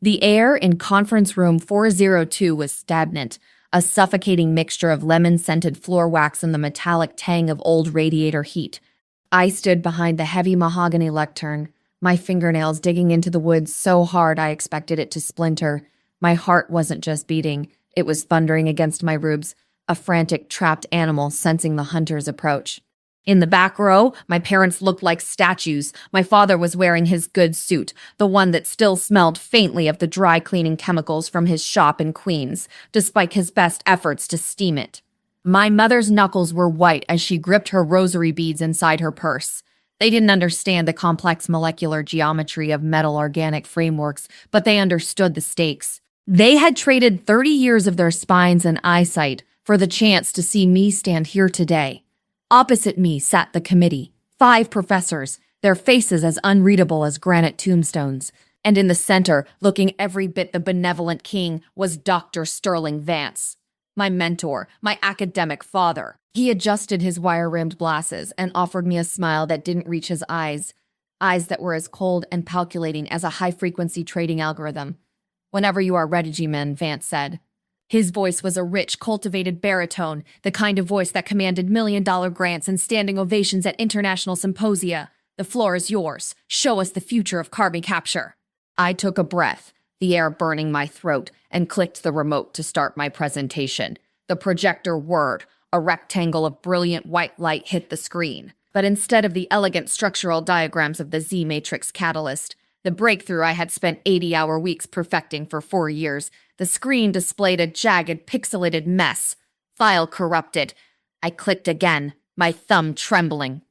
The air in conference room 402 was stagnant, a suffocating mixture of lemon-scented floor wax and the metallic tang of old radiator heat. I stood behind the heavy mahogany lectern, my fingernails digging into the wood so hard I expected it to splinter. My heart wasn't just beating, it was thundering against my ribs, a frantic, trapped animal sensing the hunter's approach. In the back row, my parents looked like statues. My father was wearing his good suit, the one that still smelled faintly of the dry cleaning chemicals from his shop in Queens, despite his best efforts to steam it. My mother's knuckles were white as she gripped her rosary beads inside her purse. They didn't understand the complex molecular geometry of metal organic frameworks, but they understood the stakes. They had traded 30 years of their spines and eyesight for the chance to see me stand here today. Opposite me sat the committee, 5 professors, their faces as unreadable as granite tombstones. And in the center, looking every bit the benevolent king, was Dr. Sterling Vance, my mentor, my academic father. He adjusted his wire-rimmed glasses and offered me a smile that didn't reach his eyes that were as cold and calculating as a high-frequency trading algorithm. "Whenever you are ready, G-Men," Vance said. His voice was a rich, cultivated baritone, the kind of voice that commanded million-dollar grants and standing ovations at international symposia. "The floor is yours. Show us the future of carbon capture." I took a breath, the air burning my throat, and clicked the remote to start my presentation. The projector whirred. A rectangle of brilliant white light hit the screen. But instead of the elegant structural diagrams of the Z-matrix catalyst, the breakthrough I had spent 80-hour weeks perfecting for 4 years, the screen displayed a jagged, pixelated mess. File corrupted. I clicked again, my thumb trembling.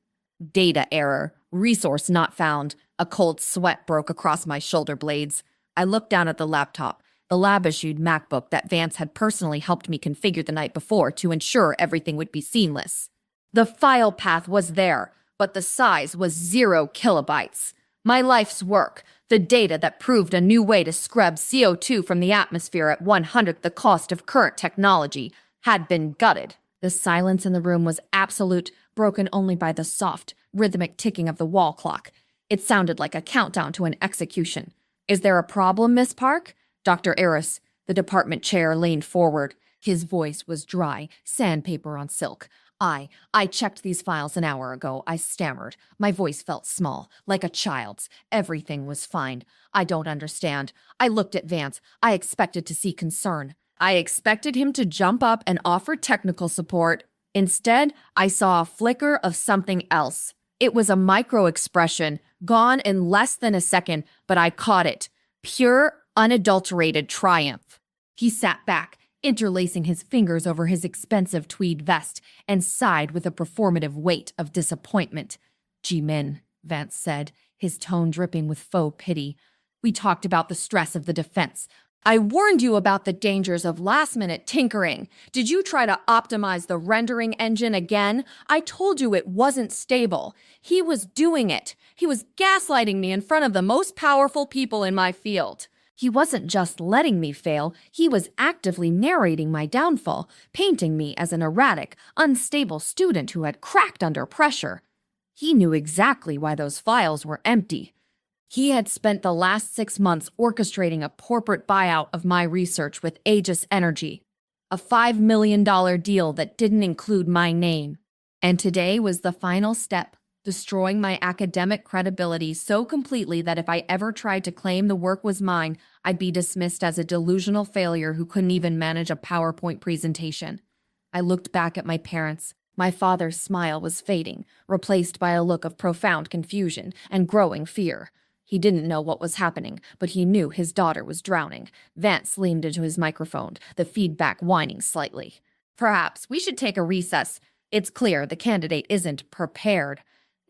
Data error. Resource not found. A cold sweat broke across my shoulder blades. I looked down at the laptop, the lab-issued MacBook that Vance had personally helped me configure the night before to ensure everything would be seamless. The file path was there, but the size was 0 kilobytes. My life's work, the data that proved a new way to scrub CO2 from the atmosphere at 1/100th the cost of current technology, had been gutted. The silence in the room was absolute, broken only by the soft, rhythmic ticking of the wall clock. It sounded like a countdown to an execution. "Is there a problem, Miss Park?" Dr. Eris, the department chair, leaned forward. His voice was dry, sandpaper on silk. I checked these files an hour ago," I stammered. My voice felt small, like a child's. "Everything was fine. I don't understand." I looked at Vance. I expected to see concern. I expected him to jump up and offer technical support. Instead, I saw a flicker of something else. It was a micro-expression, gone in less than a second, but I caught it. Pure, unadulterated triumph. He sat back, interlacing his fingers over his expensive tweed vest, and sighed with a performative weight of disappointment. "G-Min," Vance said, his tone dripping with faux pity. "We talked about the stress of the defense. I warned you about the dangers of last-minute tinkering. Did you try to optimize the rendering engine again? I told you it wasn't stable. He was doing it. He was gaslighting me in front of the most powerful people in my field. He wasn't just letting me fail, he was actively narrating my downfall, painting me as an erratic, unstable student who had cracked under pressure. He knew exactly why those files were empty. He had spent the last 6 months orchestrating a corporate buyout of my research with Aegis Energy, a $5 million deal that didn't include my name. And today was the final step, destroying my academic credibility so completely that if I ever tried to claim the work was mine, I'd be dismissed as a delusional failure who couldn't even manage a PowerPoint presentation. I looked back at my parents. My father's smile was fading, replaced by a look of profound confusion and growing fear. He didn't know what was happening, but he knew his daughter was drowning. Vance leaned into his microphone, the feedback whining slightly. "Perhaps we should take a recess. It's clear the candidate isn't prepared."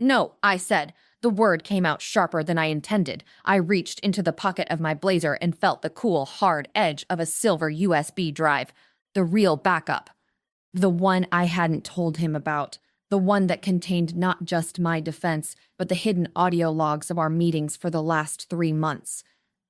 "No," I said. The word came out sharper than I intended. I reached into the pocket of my blazer and felt the cool, hard edge of a silver USB drive. The real backup. The one I hadn't told him about. The one that contained not just my defense, but the hidden audio logs of our meetings for the last 3 months.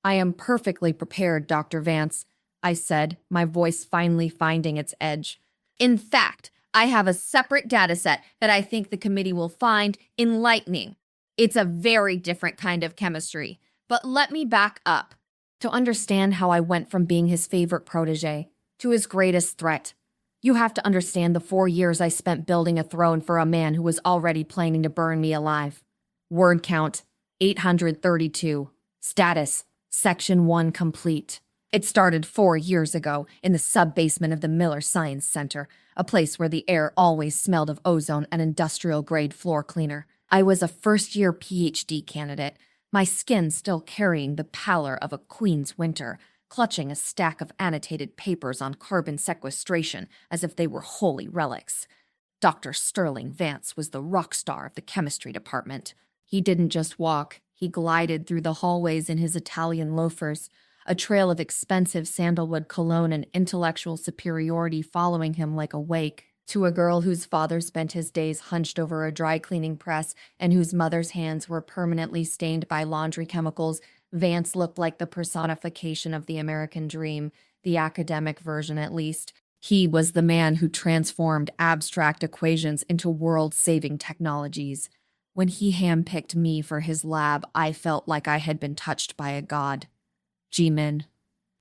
"I am perfectly prepared, Dr. Vance," I said, my voice finally finding its edge. "In fact, I have a separate dataset that I think the committee will find enlightening. It's a very different kind of chemistry. But let me back up. To understand how I went from being his favorite protege to his greatest threat, you have to understand the 4 years I spent building a throne for a man who was already planning to burn me alive. Word count, 832. Status, Section 1 complete. It started 4 years ago in the sub-basement of the Miller Science Center, a place where the air always smelled of ozone and industrial-grade floor cleaner. I was a first-year PhD candidate, my skin still carrying the pallor of a queen's winter, clutching a stack of annotated papers on carbon sequestration as if they were holy relics. Dr. Sterling Vance was the rock star of the chemistry department. He didn't just walk, he glided through the hallways in his Italian loafers, a trail of expensive sandalwood cologne and intellectual superiority following him like a wake. To a girl whose father spent his days hunched over a dry cleaning press and whose mother's hands were permanently stained by laundry chemicals, Vance looked like the personification of the American dream, the academic version at least. He was the man who transformed abstract equations into world-saving technologies. When he handpicked me for his lab, I felt like I had been touched by a god. Jimin,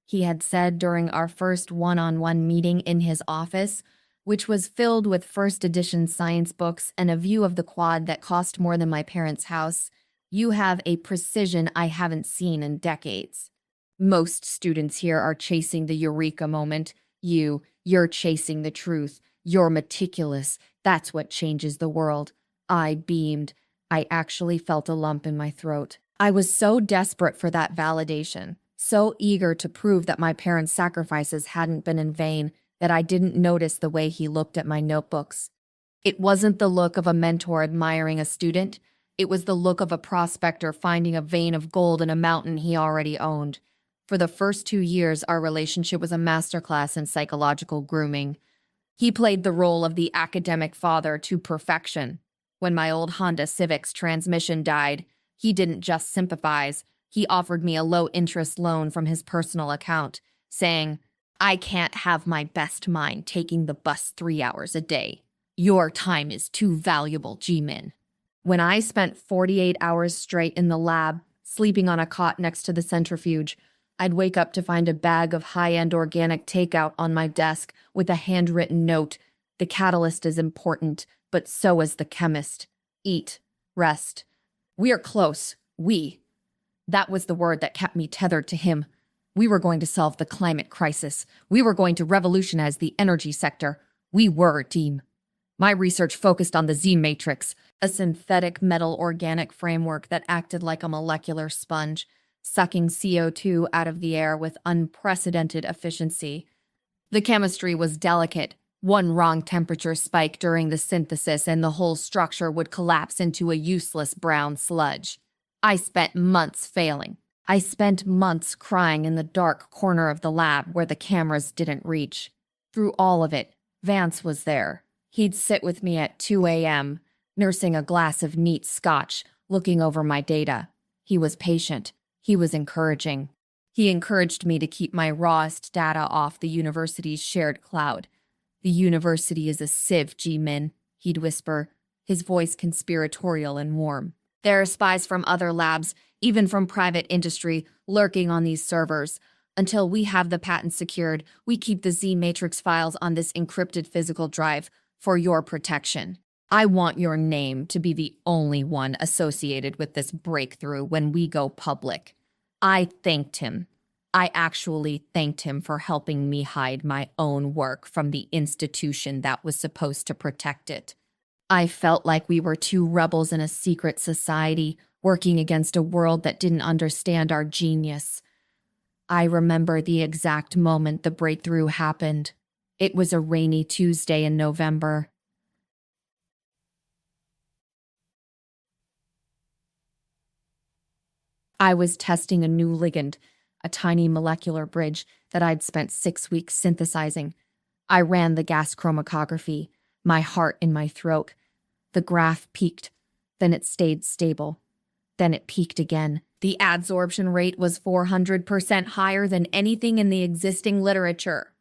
he had said during our first one-on-one meeting in his office, which was filled with first edition science books and a view of the quad that cost more than my parents' house, you have a precision I haven't seen in decades. Most students here are chasing the eureka moment. You're chasing the truth. You're meticulous. That's what changes the world. I beamed. I actually felt a lump in my throat. I was so desperate for that validation, so eager to prove that my parents' sacrifices hadn't been in vain, that I didn't notice the way he looked at my notebooks. It wasn't the look of a mentor admiring a student. It was the look of a prospector finding a vein of gold in a mountain he already owned. For the first 2 years, our relationship was a masterclass in psychological grooming. He played the role of the academic father to perfection. When my old Honda Civic's transmission died, he didn't just sympathize. He offered me a low-interest loan from his personal account, saying, "I can't have my best mind taking the bus 3 hours a day. Your time is too valuable, Jimin." When I spent 48 hours straight in the lab, sleeping on a cot next to the centrifuge, I'd wake up to find a bag of high-end organic takeout on my desk with a handwritten note. The catalyst is important, but so is the chemist. Eat. Rest. We are close. That was the word that kept me tethered to him. We were going to solve the climate crisis. We were going to revolutionize the energy sector. We were a team. My research focused on the Z matrix, a synthetic metal organic framework that acted like a molecular sponge, sucking CO2 out of the air with unprecedented efficiency. The chemistry was delicate. One wrong temperature spike during the synthesis and the whole structure would collapse into a useless brown sludge. I spent months failing. I spent months crying in the dark corner of the lab where the cameras didn't reach. Through all of it, Vance was there. He'd sit with me at 2 a.m., nursing a glass of neat scotch, looking over my data. He was patient. He was encouraging. He encouraged me to keep my rawest data off the university's shared cloud. "The university is a sieve, Jimin," he'd whisper, his voice conspiratorial and warm. "There are spies from other labs, even from private industry, lurking on these servers. Until we have the patent secured, we keep the Z-matrix files on this encrypted physical drive for your protection. I want your name to be the only one associated with this breakthrough when we go public." I thanked him. I actually thanked him for helping me hide my own work from the institution that was supposed to protect it. I felt like we were two rebels in a secret society, working against a world that didn't understand our genius. I remember the exact moment the breakthrough happened. It was a rainy Tuesday in November. I was testing a new ligand, a tiny molecular bridge that I'd spent 6 weeks synthesizing. I ran the gas chromatography, my heart in my throat. The graph peaked, then it stayed stable. Then it peaked again. The adsorption rate was 400% higher than anything in the existing literature.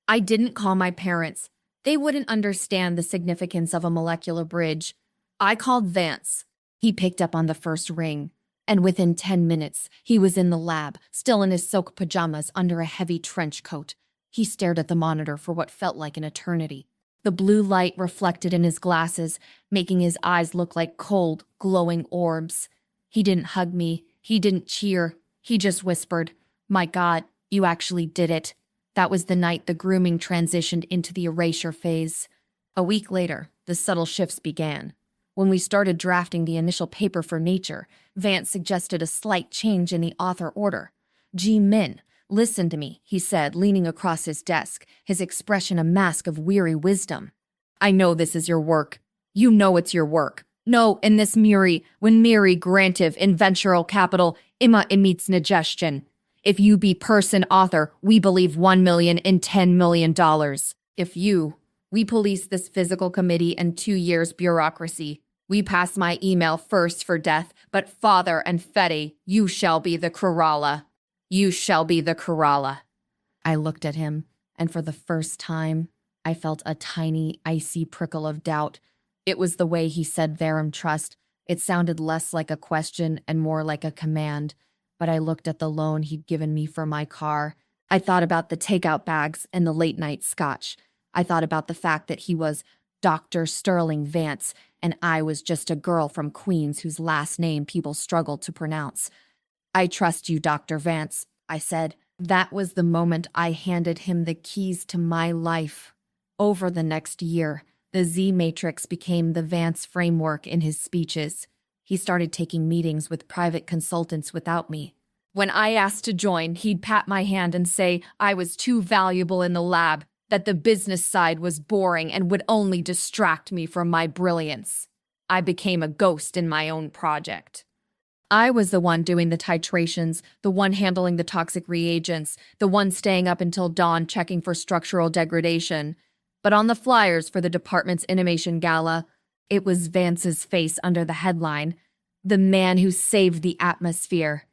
I didn't call my parents. They wouldn't understand the significance of a molecular bridge. I called Vance. He picked up on the first ring. And within 10 minutes, he was in the lab, still in his silk pajamas under a heavy trench coat. He stared at the monitor for what felt like an eternity. The blue light reflected in his glasses, making his eyes look like cold, glowing orbs. He didn't hug me. He didn't cheer. He just whispered, "My God, you actually did it." That was the night the grooming transitioned into the erasure phase. A week later, the subtle shifts began. When we started drafting the initial paper for Nature, Vance suggested a slight change in the author order. Ji Min, listen to me, he said, leaning across his desk, his expression a mask of weary wisdom. I know this is your work. You know it's your work. No, in this when Miri grantive in ventural capital, ima emits negestion. If you be person author, we believe 1 million in $10 million. If you, we police this physical committee and 2 years bureaucracy. We pass my email first for death, but father and Fetty, you shall be the Kerala. You shall be the Kerala. I looked at him, and for the first time, I felt a tiny, icy prickle of doubt. It was the way he said Verum Trust. It sounded less like a question and more like a command. But I looked at the loan he'd given me for my car. I thought about the takeout bags and the late-night scotch. I thought about the fact that he was Dr. Sterling Vance, and I was just a girl from Queens whose last name people struggled to pronounce. I trust you, Dr. Vance, I said. That was the moment I handed him the keys to my life. Over the next year, the Z Matrix became the Vance framework in his speeches. He started taking meetings with private consultants without me. When I asked to join, he'd pat my hand and say I was too valuable in the lab, that the business side was boring and would only distract me from my brilliance. I became a ghost in my own project. I was the one doing the titrations, the one handling the toxic reagents, the one staying up until dawn checking for structural degradation. But on the flyers for the department's animation gala, it was Vance's face under the headline, "The Man Who Saved the Atmosphere."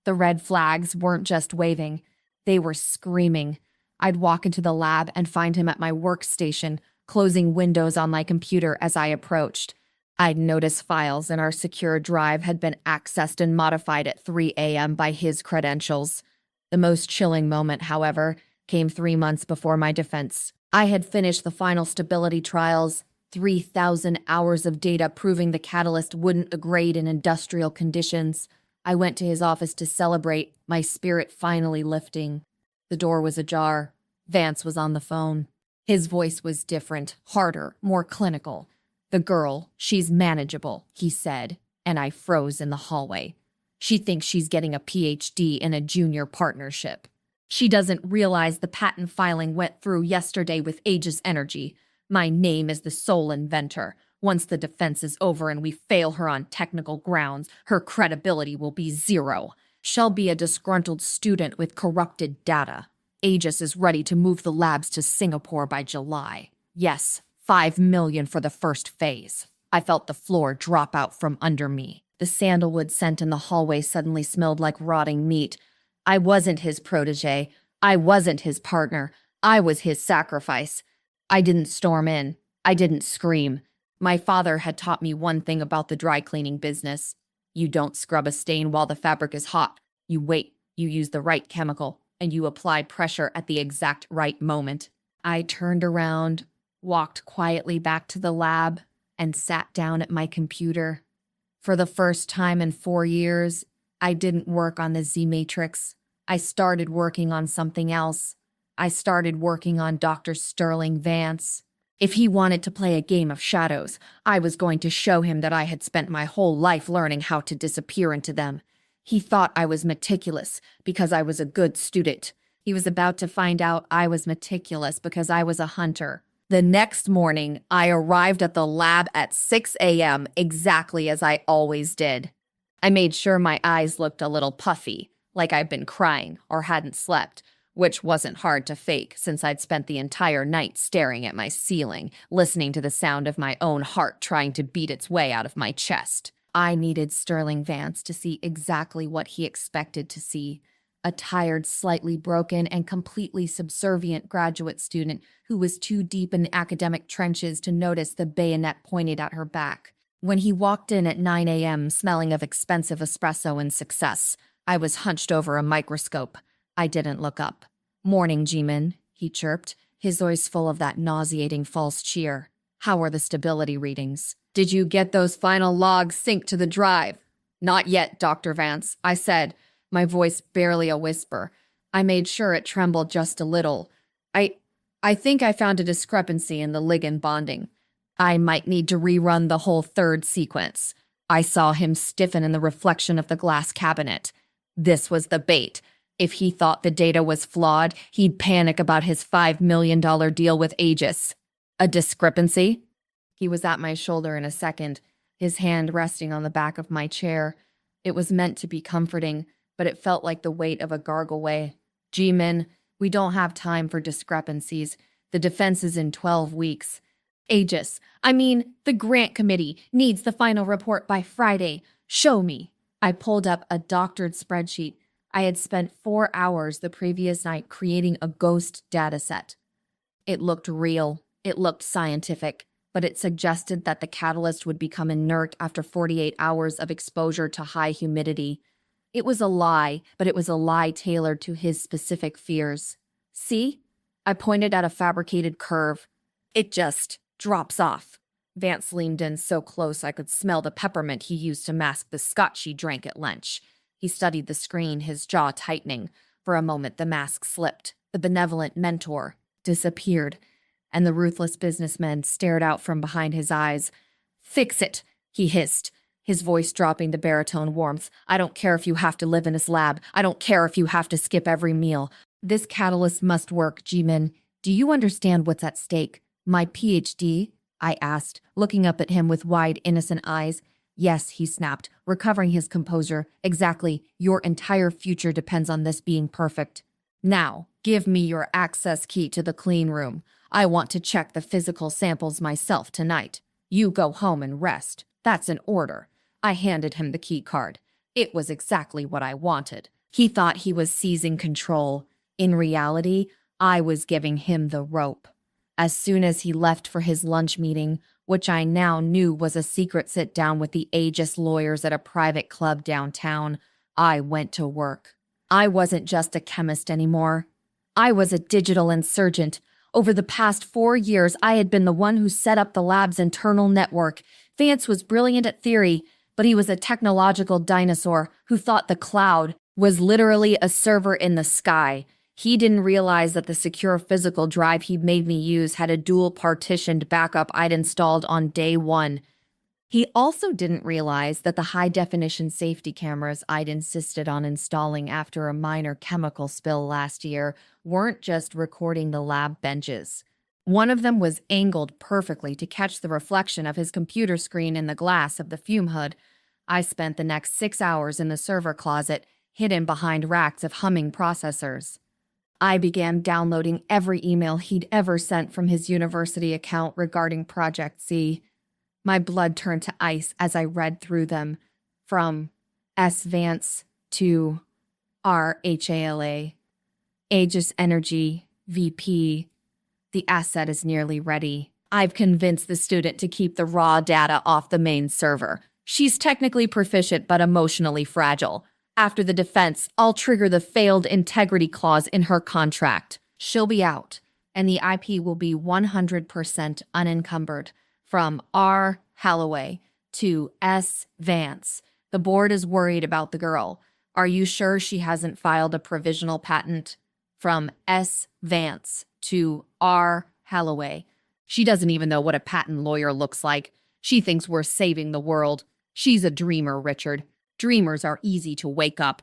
The red flags weren't just waving, they were screaming. I'd walk into the lab and find him at my workstation, closing windows on my computer as I approached. I'd notice files in our secure drive had been accessed and modified at 3 a.m. by his credentials. The most chilling moment, however, came 3 months before my defense. I had finished the final stability trials, 3,000 hours of data proving the catalyst wouldn't degrade in industrial conditions. I went to his office to celebrate, my spirit finally lifting. The door was ajar. Vance was on the phone. His voice was different, harder, more clinical. "The girl, she's manageable," he said, and I froze in the hallway. "She thinks she's getting a PhD in a junior partnership. She doesn't realize the patent filing went through yesterday with Aegis Energy. My name is the sole inventor. Once the defense is over and we fail her on technical grounds, her credibility will be zero. She'll be a disgruntled student with corrupted data. Aegis is ready to move the labs to Singapore by July. Yes, 5 million for the first phase." I felt the floor drop out from under me. The sandalwood scent in the hallway suddenly smelled like rotting meat. I wasn't his protege. I wasn't his partner. I was his sacrifice. I didn't storm in. I didn't scream. My father had taught me one thing about the dry cleaning business. You don't scrub a stain while the fabric is hot. You wait, you use the right chemical, and you apply pressure at the exact right moment. I turned around, walked quietly back to the lab, and sat down at my computer. For the first time in 4 years, I didn't work on the Z Matrix. I started working on something else. I started working on Dr. Sterling Vance. If he wanted to play a game of shadows, I was going to show him that I had spent my whole life learning how to disappear into them. He thought I was meticulous because I was a good student. He was about to find out I was meticulous because I was a hunter. The next morning, I arrived at the lab at 6 a.m. exactly as I always did. I made sure my eyes looked a little puffy, like I'd been crying or hadn't slept, which wasn't hard to fake since I'd spent the entire night staring at my ceiling, listening to the sound of my own heart trying to beat its way out of my chest. I needed Sterling Vance to see exactly what he expected to see. A tired, slightly broken, and completely subservient graduate student who was too deep in the academic trenches to notice the bayonet pointed at her back. When he walked in at 9 a.m. smelling of expensive espresso and success, I was hunched over a microscope. I didn't look up. "Morning, Jimin," he chirped, his voice full of that nauseating false cheer. "How are the stability readings? Did you get those final logs synced to the drive?" "Not yet, Dr. Vance," I said, my voice barely a whisper. I made sure it trembled just a little. I think I found a discrepancy in the ligand bonding. I might need to rerun the whole third sequence. I saw him stiffen in the reflection of the glass cabinet. This was the bait. If he thought the data was flawed, he'd panic about his $5 million deal with Aegis. A discrepancy? He was at my shoulder in a second, his hand resting on the back of my chair. It was meant to be comforting, but it felt like the weight of a gargleway. "G-Min, we don't have time for discrepancies. The defense is in 12 weeks. Aegis, the grant committee, needs the final report by Friday. Show me." I pulled up a doctored spreadsheet. I had spent 4 hours the previous night creating a ghost dataset. It looked real. It looked scientific, but it suggested that the catalyst would become inert after 48 hours of exposure to high humidity. It was a lie, but it was a lie tailored to his specific fears. "See?" I pointed at a fabricated curve. "It just drops off." Vance leaned in so close I could smell the peppermint he used to mask the scotch he drank at lunch. He studied the screen, his jaw tightening. For a moment, the mask slipped. The benevolent mentor disappeared, and the ruthless businessman stared out from behind his eyes. "Fix it," he hissed, his voice dropping to baritone warmth. "I don't care if you have to live in his lab. I don't care if you have to skip every meal. This catalyst must work, Jimin. Do you understand what's at stake? My PhD?" I asked, looking up at him with wide, innocent eyes. "Yes," he snapped, recovering his composure. "Exactly. Your entire future depends on this being perfect. Now, give me your access key to the clean room. I want to check the physical samples myself tonight. You go home and rest. That's an order." I handed him the key card. It was exactly what I wanted. He thought he was seizing control. In reality, I was giving him the rope. As soon as he left for his lunch meeting, which I now knew was a secret sit-down with the Aegis lawyers at a private club downtown, I went to work. I wasn't just a chemist anymore. I was a digital insurgent. Over the past 4 years, I had been the one who set up the lab's internal network. Vance was brilliant at theory, but he was a technological dinosaur who thought the cloud was literally a server in the sky. He didn't realize that the secure physical drive he'd made me use had a dual-partitioned backup I'd installed on day one. He also didn't realize that the high-definition safety cameras I'd insisted on installing after a minor chemical spill last year weren't just recording the lab benches. One of them was angled perfectly to catch the reflection of his computer screen in the glass of the fume hood. I spent the next 6 hours in the server closet, hidden behind racks of humming processors. I began downloading every email he'd ever sent from his university account regarding Project Z. My blood turned to ice as I read through them, from S. Vance to R. HALA. Aegis Energy, VP. The asset is nearly ready. I've convinced the student to keep the raw data off the main server. She's technically proficient but emotionally fragile. After the defense, I'll trigger the failed integrity clause in her contract. She'll be out, and the IP will be 100% unencumbered. From R. Halloway to S. Vance. The board is worried about the girl. Are you sure she hasn't filed a provisional patent? From S. Vance to R. Halloway. She doesn't even know what a patent lawyer looks like. She thinks we're saving the world. She's a dreamer, Richard. Dreamers are easy to wake up.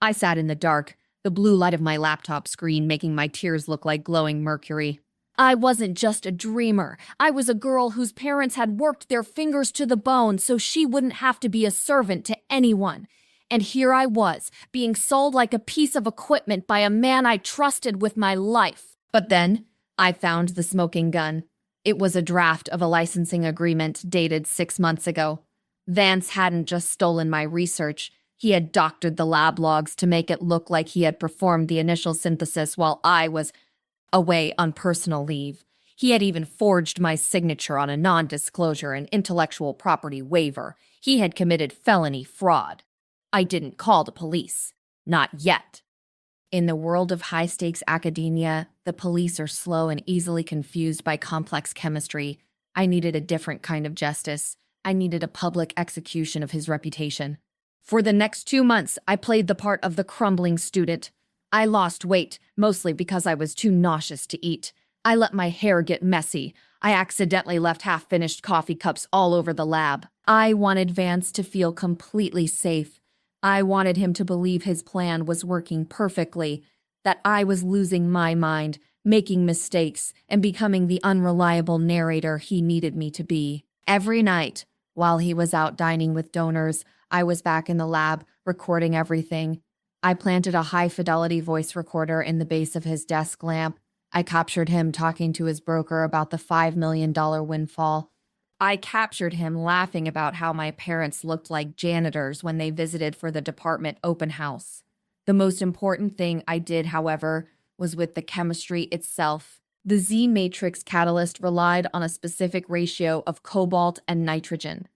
I sat in the dark, the blue light of my laptop screen making my tears look like glowing mercury. I wasn't just a dreamer. I was a girl whose parents had worked their fingers to the bone so she wouldn't have to be a servant to anyone. And here I was, being sold like a piece of equipment by a man I trusted with my life. But then, I found the smoking gun. It was a draft of a licensing agreement dated 6 months ago. Vance hadn't just stolen my research. He had doctored the lab logs to make it look like he had performed the initial synthesis while I was away on personal leave. He had even forged my signature on a non-disclosure and intellectual property waiver. He had committed felony fraud. I didn't call the police. Not yet. In the world of high-stakes academia, the police are slow and easily confused by complex chemistry. I needed a different kind of justice. I needed a public execution of his reputation. For the next 2 months, I played the part of the crumbling student. I lost weight, mostly because I was too nauseous to eat. I let my hair get messy. I accidentally left half-finished coffee cups all over the lab. I wanted Vance to feel completely safe. I wanted him to believe his plan was working perfectly, that I was losing my mind, making mistakes, and becoming the unreliable narrator he needed me to be. Every night, while he was out dining with donors, I was back in the lab, recording everything. I planted a high-fidelity voice recorder in the base of his desk lamp. I captured him talking to his broker about the $5 million windfall. I captured him laughing about how my parents looked like janitors when they visited for the department open house. The most important thing I did, however, was with the chemistry itself. The Z-matrix catalyst relied on a specific ratio of cobalt and nitrogen.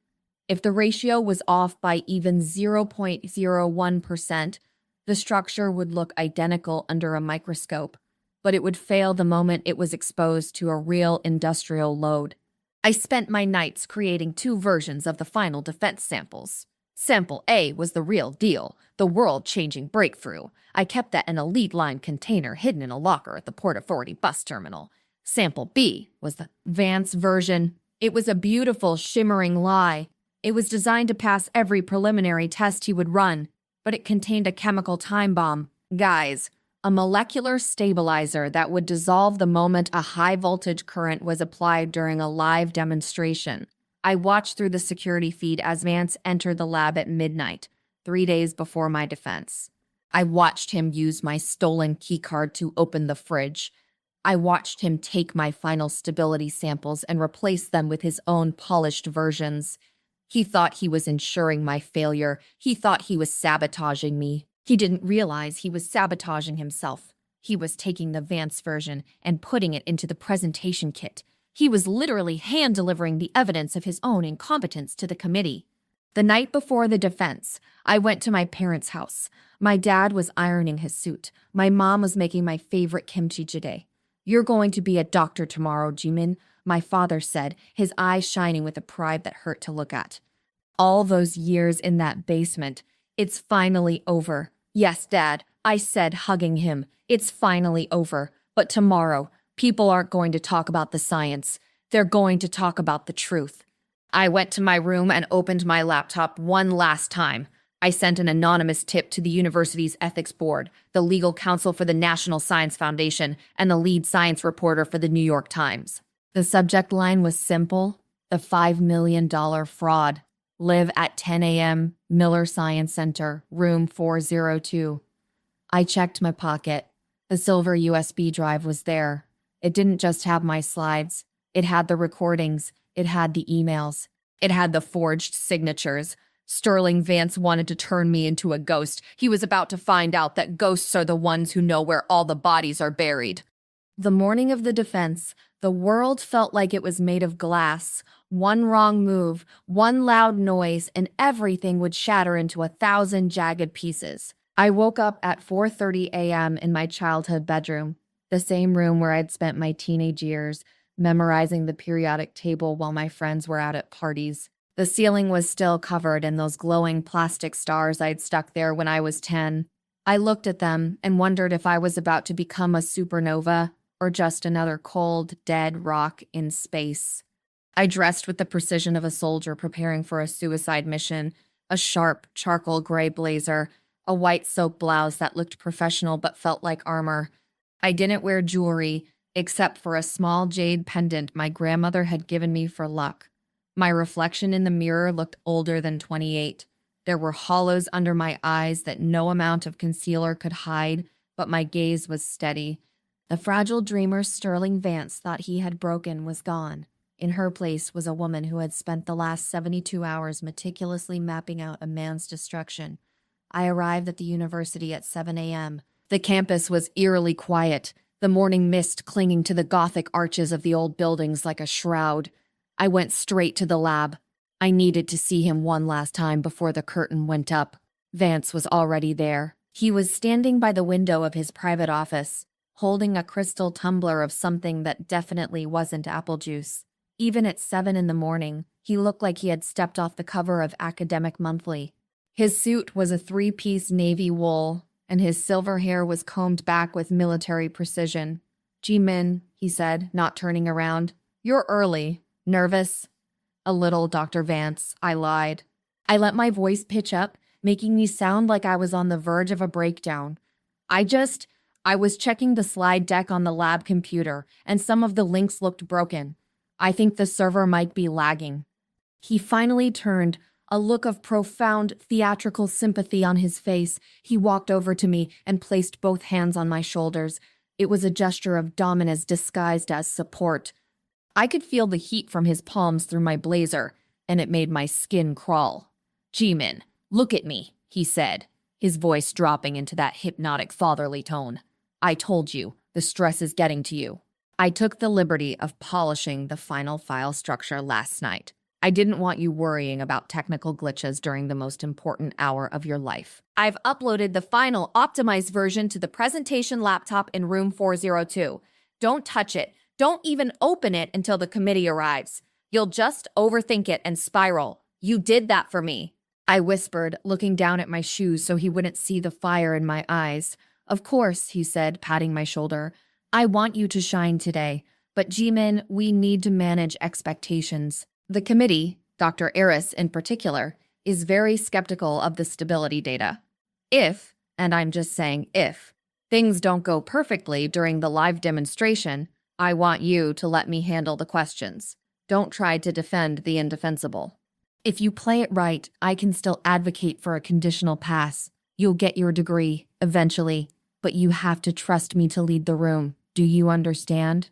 If the ratio was off by even 0.01%, the structure would look identical under a microscope, but it would fail the moment it was exposed to a real industrial load. I spent my nights creating 2 versions of the final defense samples. Sample A was the real deal, the world-changing breakthrough. I kept that in a lead-line container hidden in a locker at the Port Authority bus terminal. Sample B was the Vance version. It was a beautiful, shimmering lie. It was designed to pass every preliminary test he would run, but it contained a chemical time bomb. Guys, a molecular stabilizer that would dissolve the moment a high-voltage current was applied during a live demonstration. I watched through the security feed as Vance entered the lab at midnight, 3 days before my defense. I watched him use my stolen keycard to open the fridge. I watched him take my final stability samples and replace them with his own polished versions. He thought he was ensuring my failure. He thought he was sabotaging me. He didn't realize he was sabotaging himself. He was taking the Vance version and putting it into the presentation kit. He was literally hand-delivering the evidence of his own incompetence to the committee. The night before the defense, I went to my parents' house. My dad was ironing his suit. My mom was making my favorite kimchi jjigae. "You're going to be a doctor tomorrow, Jimin," my father said, his eyes shining with a pride that hurt to look at. All those years in that basement, it's finally over. "Yes, Dad," I said, hugging him. "It's finally over. But tomorrow, people aren't going to talk about the science. They're going to talk about the truth." I went to my room and opened my laptop one last time. I sent an anonymous tip to the university's ethics board, the legal counsel for the National Science Foundation, and the lead science reporter for the New York Times. The subject line was simple: the $5 million fraud. Live at 10 a.m., Miller Science Center, room 402. I checked my pocket. The silver USB drive was there. It didn't just have my slides. It had the recordings. It had the emails. It had the forged signatures. Sterling Vance wanted to turn me into a ghost. He was about to find out that ghosts are the ones who know where all the bodies are buried. The morning of the defense, the world felt like it was made of glass. One wrong move, one loud noise, and everything would shatter into 1,000 jagged pieces. I woke up at 4:30 a.m. in my childhood bedroom, the same room where I'd spent my teenage years, memorizing the periodic table while my friends were out at parties. The ceiling was still covered in those glowing plastic stars I'd stuck there when I was 10. I looked at them and wondered if I was about to become a supernova or just another cold, dead rock in space. I dressed with the precision of a soldier preparing for a suicide mission, a sharp, charcoal gray blazer, a white silk blouse that looked professional but felt like armor. I didn't wear jewelry, except for a small jade pendant my grandmother had given me for luck. My reflection in the mirror looked older than 28. There were hollows under my eyes that no amount of concealer could hide, but my gaze was steady. The fragile dreamer Sterling Vance thought he had broken was gone. In her place was a woman who had spent the last 72 hours meticulously mapping out a man's destruction. I arrived at the university at 7 a.m. The campus was eerily quiet. the morning mist clinging to the Gothic arches of the old buildings like a shroud. I went straight to the lab. I needed to see him one last time before the curtain went up. Vance was already there. He was standing by the window of his private office, holding a crystal tumbler of something that definitely wasn't apple juice. Even at 7 in the morning, he looked like he had stepped off the cover of Academic Monthly. His suit was a 3-piece navy wool, and his silver hair was combed back with military precision. "Jimin," he said, not turning around. "You're early. Nervous?" "A little, Dr. Vance," I lied. I let my voice pitch up, making me sound like I was on the verge of a breakdown. I was checking the slide deck on the lab computer, and some of the links looked broken. I think the server might be lagging. He finally turned, a look of profound theatrical sympathy on his face. He walked over to me and placed both hands on my shoulders. It was a gesture of dominance disguised as support. I could feel the heat from his palms through my blazer, and it made my skin crawl. "Jimin, look at me," he said, his voice dropping into that hypnotic fatherly tone. "I told you, the stress is getting to you. I took the liberty of polishing the final file structure last night. I didn't want you worrying about technical glitches during the most important hour of your life. I've uploaded the final optimized version to the presentation laptop in room 402. Don't touch it. Don't even open it until the committee arrives. You'll just overthink it and spiral. You did that for me," I whispered, looking down at my shoes so he wouldn't see the fire in my eyes. "Of course," he said, patting my shoulder. "I want you to shine today. But Jimin, we need to manage expectations. The committee, Dr. Eris in particular, is very skeptical of the stability data. If, and I'm just saying if, things don't go perfectly during the live demonstration, I want you to let me handle the questions. Don't try to defend the indefensible. If you play it right, I can still advocate for a conditional pass. You'll get your degree, eventually, but you have to trust me to lead the room. Do you understand?"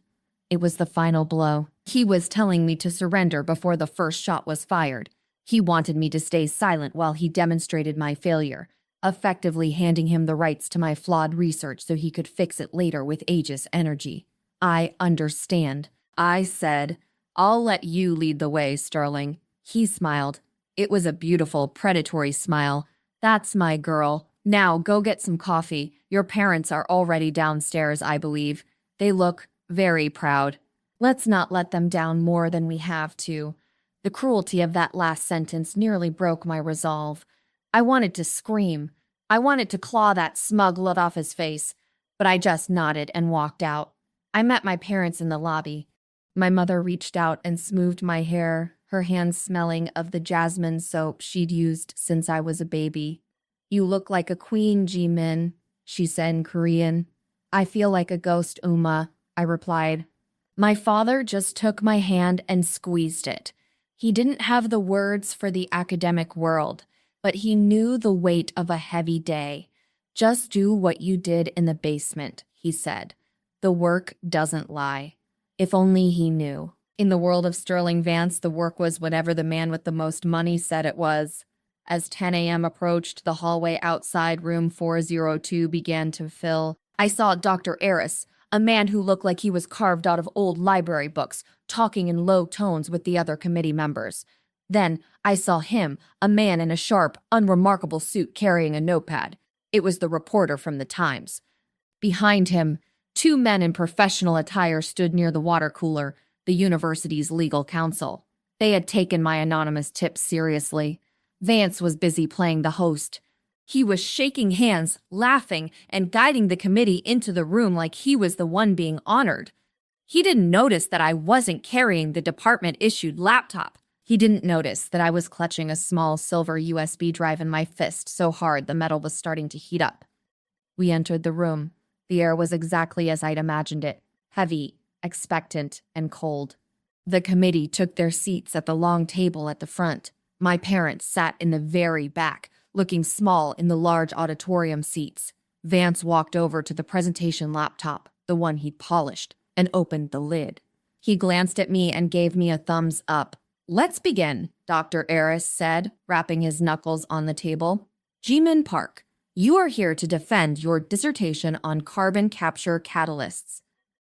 It was the final blow. He was telling me to surrender before the first shot was fired. He wanted me to stay silent while he demonstrated my failure, effectively handing him the rights to my flawed research so he could fix it later with Aegis energy. "I understand," I said. "I'll let you lead the way, Sterling." He smiled. It was a beautiful, predatory smile. "That's my girl. Now go get some coffee. Your parents are already downstairs, I believe. They look very proud. Let's not let them down more than we have to." The cruelty of that last sentence nearly broke my resolve. I wanted to scream. I wanted to claw that smug look off his face, but I just nodded and walked out. I met my parents in the lobby. My mother reached out and smoothed my hair, her hands smelling of the jasmine soap she'd used since I was a baby. "You look like a queen, Jimin," she said in Korean. "I feel like a ghost, Uma," I replied. My father just took my hand and squeezed it. He didn't have the words for the academic world, but he knew the weight of a heavy day. "Just do what you did in the basement," he said. "The work doesn't lie." If only he knew. In the world of Sterling Vance, the work was whatever the man with the most money said it was. As 10 a.m. approached, the hallway outside room 402 began to fill. I saw Dr. Eris, a man who looked like he was carved out of old library books, talking in low tones with the other committee members. Then I saw him, a man in a sharp, unremarkable suit carrying a notepad. It was the reporter from the Times. Behind him, 2 men in professional attire stood near the water cooler, the university's legal counsel. They had taken my anonymous tips seriously. Vance was busy playing the host. He was shaking hands, laughing, and guiding the committee into the room like he was the one being honored. He didn't notice that I wasn't carrying the department-issued laptop. He didn't notice that I was clutching a small silver USB drive in my fist so hard the metal was starting to heat up. We entered the room. The air was exactly as I'd imagined it, heavy, expectant, and cold. The committee took their seats at the long table at the front. My parents sat in the very back, looking small in the large auditorium seats. Vance walked over to the presentation laptop, the one he'd polished, and opened the lid. He glanced at me and gave me a thumbs up. "Let's begin," Dr. Eris said, rapping his knuckles on the table. "Jimin Park, You are here to defend your dissertation on carbon capture catalysts.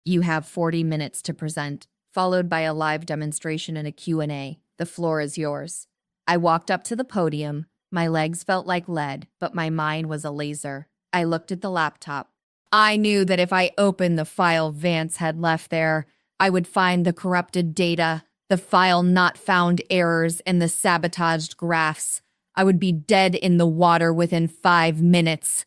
You have 40 minutes to present, followed by a live demonstration and a Q&A. The floor is yours. I walked up to the podium. My legs felt like lead, but my mind was a laser. I looked at the laptop. I knew that if I opened the file Vance had left there, I would find the corrupted data, the file not found errors, and the sabotaged graphs. I would be dead in the water within 5 minutes.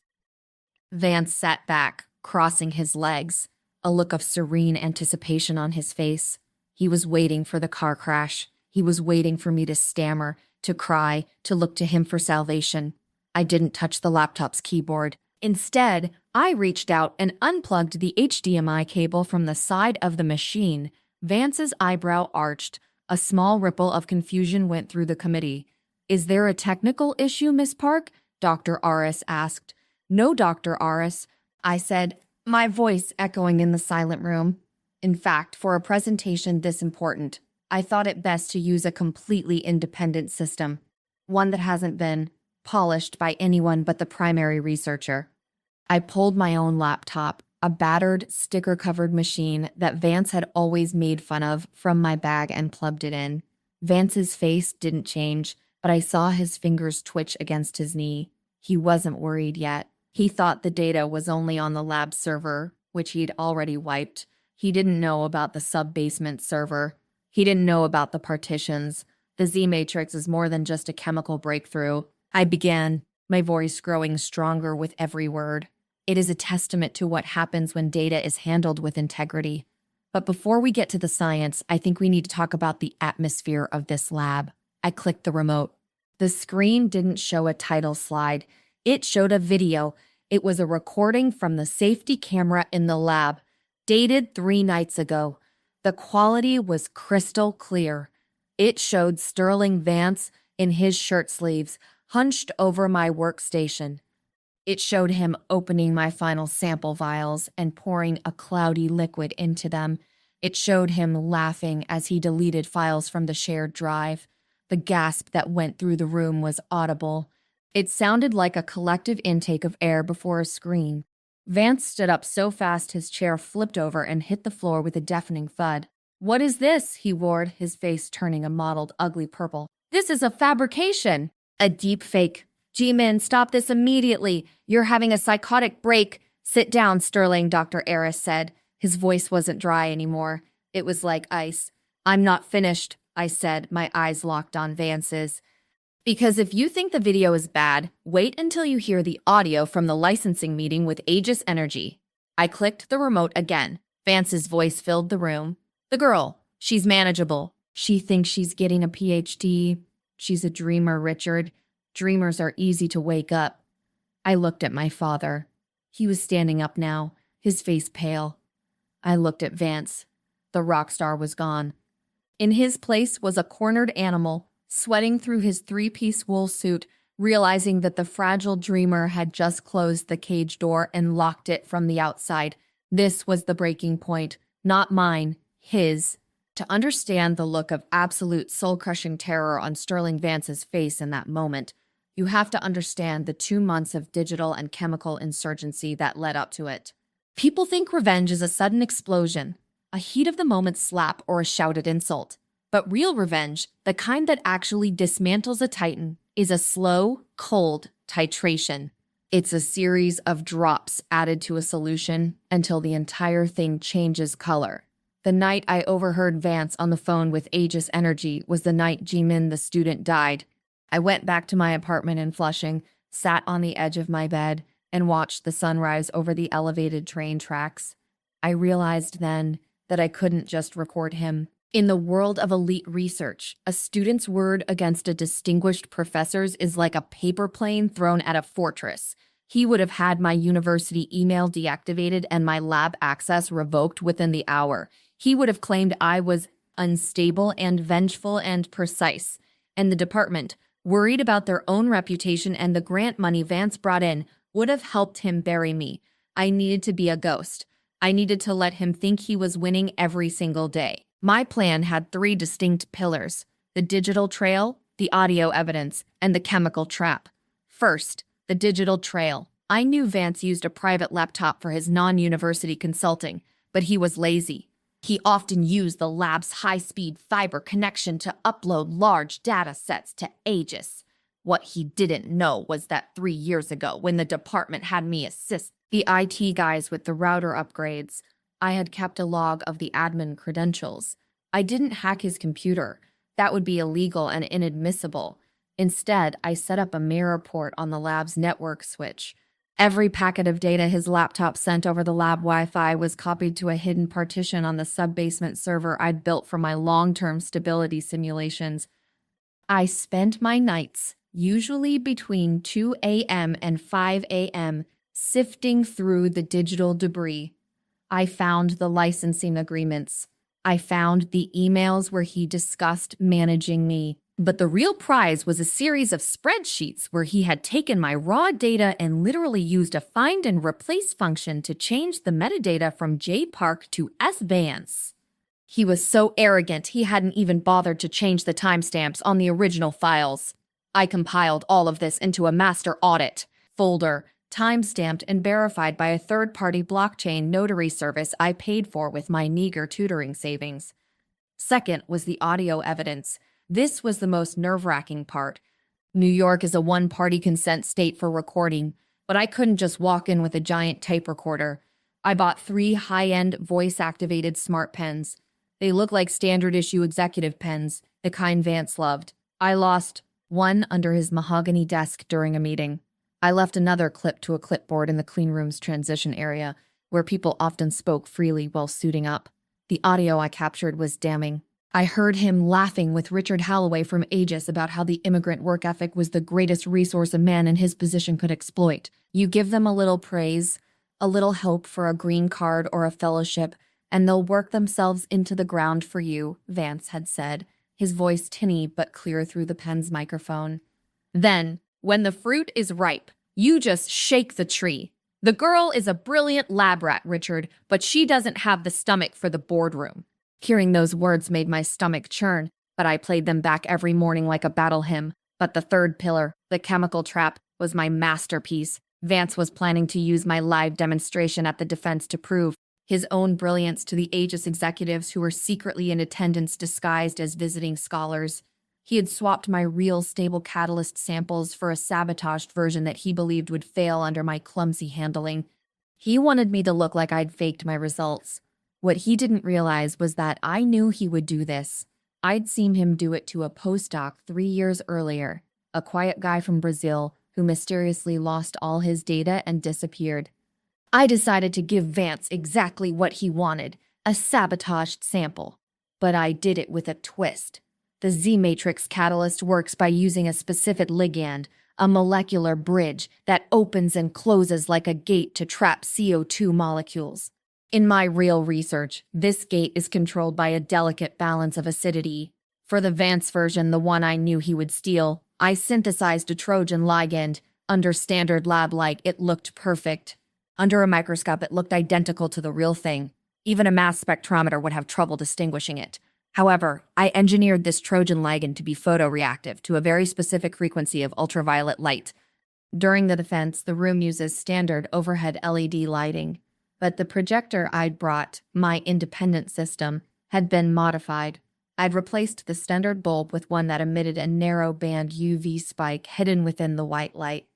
Vance sat back, crossing his legs, a look of serene anticipation on his face. He was waiting for the car crash. He was waiting for me to stammer, to cry, to look to him for salvation. I didn't touch the laptop's keyboard. Instead, I reached out and unplugged the HDMI cable from the side of the machine. Vance's eyebrow arched. A small ripple of confusion went through the committee. "Is there a technical issue, Miss Park?" Dr. Aris asked. "No, Dr. Aris," I said, my voice echoing in the silent room. In fact, for a presentation this important, I thought it best to use a completely independent system, one that hasn't been polished by anyone but the primary researcher. I pulled my own laptop, a battered, sticker-covered machine that Vance had always made fun of, from my bag and plugged it in. Vance's face didn't change, but I saw his fingers twitch against his knee. He wasn't worried yet. He thought the data was only on the lab server, which he'd already wiped. He didn't know about the sub-basement server. He didn't know about the partitions. The Z-matrix is more than just a chemical breakthrough. I began, my voice growing stronger with every word. It is a testament to what happens when data is handled with integrity. But before we get to the science, I think we need to talk about the atmosphere of this lab. I clicked the remote. The screen didn't show a title slide. It showed a video. It was a recording from the safety camera in the lab, dated 3 nights ago. The quality was crystal clear. It showed Sterling Vance in his shirt sleeves, hunched over my workstation. It showed him opening my final sample vials and pouring a cloudy liquid into them. It showed him laughing as he deleted files from the shared drive. The gasp that went through the room was audible. It sounded like a collective intake of air before a screen. Vance stood up so fast his chair flipped over and hit the floor with a deafening thud. "What is this?" he roared, his face turning a mottled, ugly purple. "This is a fabrication! A deep fake! G-Men, stop this immediately! You're having a psychotic break! Sit down, Sterling," Dr. Aris said. His voice wasn't dry anymore. It was like ice. "I'm not finished," I said, my eyes locked on Vance's. "Because if you think the video is bad, wait until you hear the audio from the licensing meeting with Aegis Energy." I clicked the remote again. Vance's voice filled the room. "The girl, she's manageable. She thinks she's getting a PhD. She's a dreamer, Richard. Dreamers are easy to wake up." I looked at my father. He was standing up now, his face pale. I looked at Vance. The rock star was gone. In his place was a cornered animal, sweating through his 3-piece wool suit, realizing that the fragile dreamer had just closed the cage door and locked it from the outside. This was the breaking point, not mine, his. To understand the look of absolute soul-crushing terror on Sterling Vance's face in that moment, you have to understand the 2 months of digital and chemical insurgency that led up to it. People think revenge is a sudden explosion, a heat-of-the-moment slap, or a shouted insult. But real revenge, the kind that actually dismantles a titan, is a slow, cold titration. It's a series of drops added to a solution until the entire thing changes color. The night I overheard Vance on the phone with Aegis Energy was the night Jimin, the student, died. I went back to my apartment in Flushing, sat on the edge of my bed, and watched the sunrise over the elevated train tracks. I realized then that I couldn't just record him. In the world of elite research, a student's word against a distinguished professor's is like a paper plane thrown at a fortress. He would have had my university email deactivated and my lab access revoked within the hour. He would have claimed I was unstable and vengeful and precise. And the department, worried about their own reputation and the grant money Vance brought in, would have helped him bury me. I needed to be a ghost. I needed to let him think he was winning every single day. My plan had 3 distinct pillars: the digital trail, the audio evidence, and the chemical trap. First, The digital trail. I knew Vance used a private laptop for his non-university consulting, but he was lazy. He often used the lab's high-speed fiber connection to upload large data sets to Aegis. What he didn't know was that 3 years ago, when the department had me assist the IT guys with the router upgrades, I had kept a log of the admin credentials. I didn't hack his computer. That would be illegal and inadmissible. Instead, I set up a mirror port on the lab's network switch. Every packet of data his laptop sent over the lab Wi-Fi was copied to a hidden partition on the sub-basement server I'd built for my long-term stability simulations. I spent my nights, usually between 2 a.m. and 5 a.m., sifting through the digital debris. I found the licensing agreements. I found the emails where he discussed managing me. But the real prize was a series of spreadsheets where he had taken my raw data and literally used a find and replace function to change the metadata from J Park to S Vance. He was so arrogant he hadn't even bothered to change the timestamps on the original files. I compiled all of this into a master audit folder, timestamped and verified by a third-party blockchain notary service I paid for with my meager tutoring savings. Second was the audio evidence. This was the most nerve-wracking part. New York is a one-party consent state for recording, but I couldn't just walk in with a giant tape recorder. I bought 3 high-end voice-activated smart pens. They look like standard-issue executive pens, the kind Vance loved. I lost one under his mahogany desk during a meeting. I left another clipped to a clipboard in the clean room's transition area, where people often spoke freely while suiting up. The audio I captured was damning. I heard him laughing with Richard Holloway from Aegis about how the immigrant work ethic was the greatest resource a man in his position could exploit. You give them a little praise, a little hope for a green card or a fellowship, and they'll work themselves into the ground for you, Vance had said, his voice tinny but clear through the pen's microphone. Then, when the fruit is ripe, you just shake the tree. The girl is a brilliant lab rat, Richard, but she doesn't have the stomach for the boardroom. Hearing those words made my stomach churn, but I played them back every morning like a battle hymn. But the third pillar, the chemical trap, was my masterpiece. Vance was planning to use my live demonstration at the defense to prove his own brilliance to the Aegis executives who were secretly in attendance disguised as visiting scholars. He had swapped my real stable catalyst samples for a sabotaged version that he believed would fail under my clumsy handling. He wanted me to look like I'd faked my results. What he didn't realize was that I knew he would do this. I'd seen him do it to a postdoc 3 years earlier, a quiet guy from Brazil who mysteriously lost all his data and disappeared. I decided to give Vance exactly what he wanted, a sabotaged sample. But I did it with a twist. The Z-matrix catalyst works by using a specific ligand, a molecular bridge that opens and closes like a gate to trap CO2 molecules. In my real research, this gate is controlled by a delicate balance of acidity. For the Vance version, the one I knew he would steal, I synthesized a Trojan ligand. Under standard lab light, it looked perfect. Under a microscope, it looked identical to the real thing. Even a mass spectrometer would have trouble distinguishing it. However, I engineered this Trojan ligand to be photoreactive to a very specific frequency of ultraviolet light. During the defense, the room uses standard overhead LED lighting, but the projector I'd brought, my independent system, had been modified. I'd replaced the standard bulb with one that emitted a narrow-band UV spike hidden within the white light.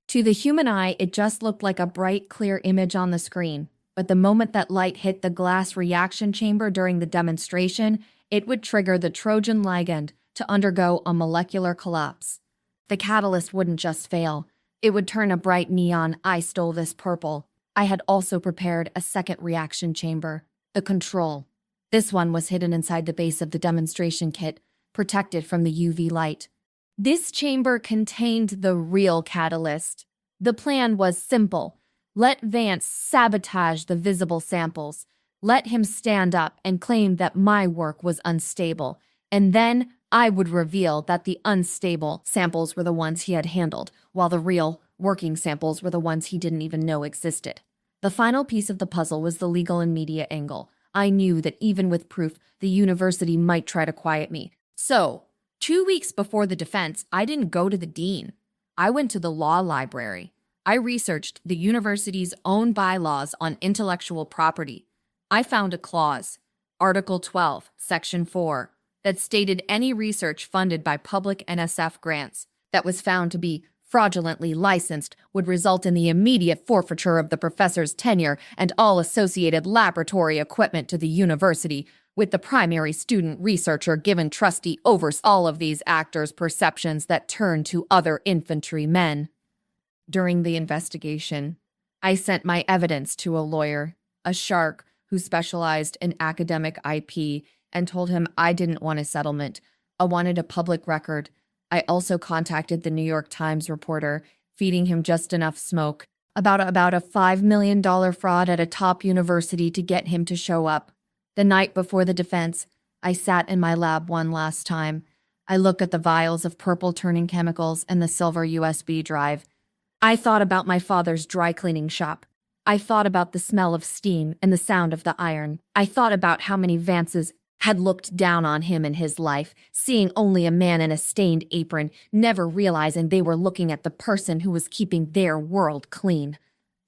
To the human eye, it just looked like a bright, clear image on the screen, but the moment that light hit the glass reaction chamber during the demonstration, it would trigger the Trojan ligand to undergo a molecular collapse. The catalyst wouldn't just fail. It would turn a bright neon "I stole this" purple. I had also prepared a second reaction chamber, the control. This one was hidden inside the base of the demonstration kit, protected from the UV light. This chamber contained the real catalyst. The plan was simple. Let Vance sabotage the visible samples. Let him stand up and claim that my work was unstable, and then I would reveal that the unstable samples were the ones he had handled, while the real, working samples were the ones he didn't even know existed. The final piece of the puzzle was the legal and media angle. I knew that even with proof, the university might try to quiet me. So, 2 weeks before the defense, I didn't go to the dean. I went to the law library. I researched the university's own bylaws on intellectual property. I found a clause, Article 12, Section 4, that stated any research funded by public NSF grants that was found to be fraudulently licensed would result in the immediate forfeiture of the professor's tenure and all associated laboratory equipment to the university, with the primary student researcher given trustee over all of these actors' perceptions that turn to other infantry men. During the investigation, I sent my evidence to a lawyer, a shark who specialized in academic IP, and told him I didn't want a settlement. I wanted a public record. I also contacted the New York Times reporter, feeding him just enough smoke about a $5 million fraud at a top university to get him to show up. The night before the defense, I sat in my lab one last time. I looked at the vials of purple-turning chemicals and the silver USB drive. I thought about my father's dry cleaning shop. I thought about the smell of steam and the sound of the iron. I thought about how many Vances had looked down on him in his life, seeing only a man in a stained apron, never realizing they were looking at the person who was keeping their world clean.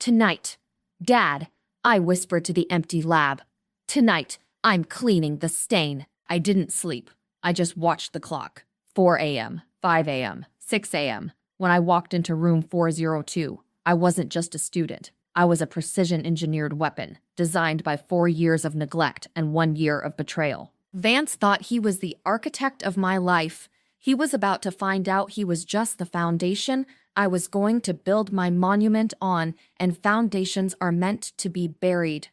Tonight, Dad, I whispered to the empty lab. Tonight, I'm cleaning the stain. I didn't sleep. I just watched the clock. 4 a.m., 5 a.m., 6 a.m. When I walked into room 402, I wasn't just a student. I was a precision-engineered weapon, designed by 4 years of neglect and 1 year of betrayal. Vance thought he was the architect of my life. He was about to find out he was just the foundation I was going to build my monument on, and foundations are meant to be buried.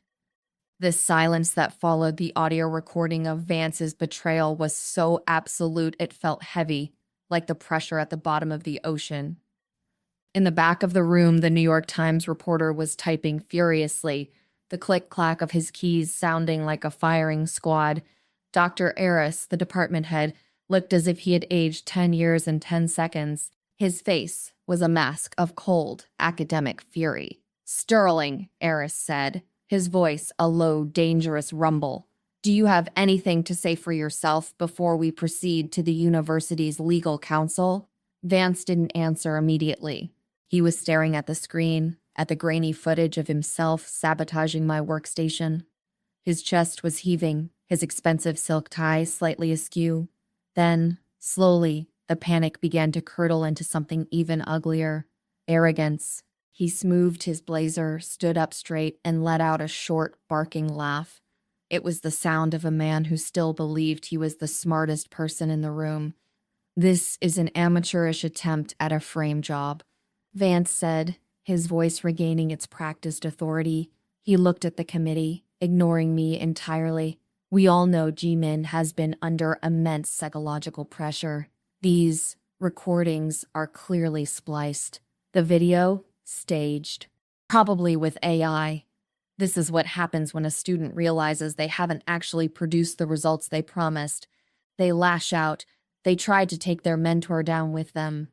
The silence that followed the audio recording of Vance's betrayal was so absolute it felt heavy, like the pressure at the bottom of the ocean. In the back of the room, the New York Times reporter was typing furiously, the click-clack of his keys sounding like a firing squad. Dr. Aris, the department head, looked as if he had aged 10 years and 10 seconds. His face was a mask of cold, academic fury. "Sterling," Aris said, his voice a low, dangerous rumble. "Do you have anything to say for yourself before we proceed to the university's legal counsel?" Vance didn't answer immediately. He was staring at the screen, at the grainy footage of himself sabotaging my workstation. His chest was heaving, his expensive silk tie slightly askew. Then, slowly, the panic began to curdle into something even uglier. Arrogance. He smoothed his blazer, stood up straight, and let out a short, barking laugh. It was the sound of a man who still believed he was the smartest person in the room. "This is an amateurish attempt at a frame job," Vance said, his voice regaining its practiced authority. He looked at the committee, ignoring me entirely. "We all know Jimin has been under immense psychological pressure. These recordings are clearly spliced. The video, staged. Probably with AI. This is what happens when a student realizes they haven't actually produced the results they promised. They lash out. They try to take their mentor down with them."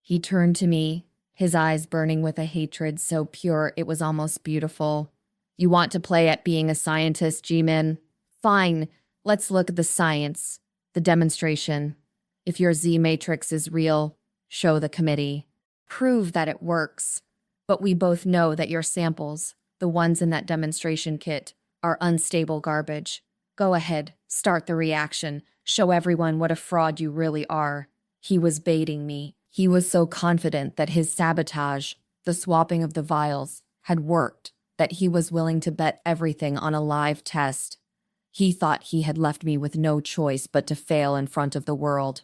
He turned to me, his eyes burning with a hatred so pure it was almost beautiful. "You want to play at being a scientist, Jimin? Fine, let's look at the science, the demonstration. If your Z-matrix is real, show the committee. Prove that it works. But we both know that your samples, the ones in that demonstration kit, are unstable garbage. Go ahead, start the reaction. Show everyone what a fraud you really are." He was baiting me. He was so confident that his sabotage, the swapping of the vials, had worked, that he was willing to bet everything on a live test. He thought he had left me with no choice but to fail in front of the world.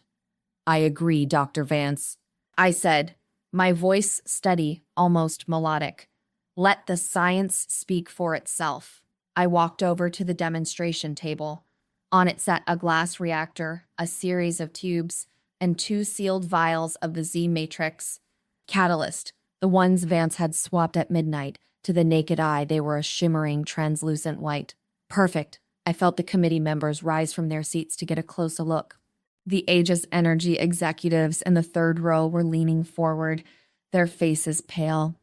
"I agree, Dr. Vance," I said, my voice steady, almost melodic. "Let the science speak for itself." I walked over to the demonstration table. On it sat a glass reactor, a series of tubes, and 2 sealed vials of the Z-matrix. Catalyst, the ones Vance had swapped at midnight. To the naked eye, they were a shimmering, translucent white. Perfect. I felt the committee members rise from their seats to get a closer look. The Aegis Energy executives in the third row were leaning forward, their faces pale.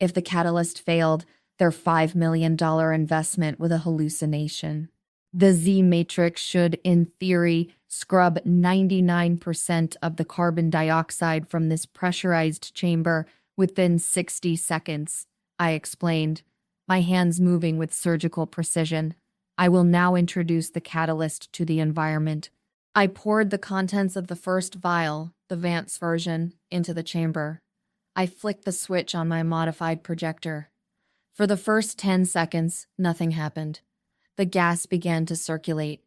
If the catalyst failed, their $5 million investment was a hallucination. The Z matrix should, in theory, scrub 99% of the carbon dioxide from this pressurized chamber within 60 seconds, I explained, my hands moving with surgical precision. I will now introduce the catalyst to the environment. I poured the contents of the first vial, the Vance version, into the chamber. I flicked the switch on my modified projector. For the first 10 seconds, nothing happened. The gas began to circulate.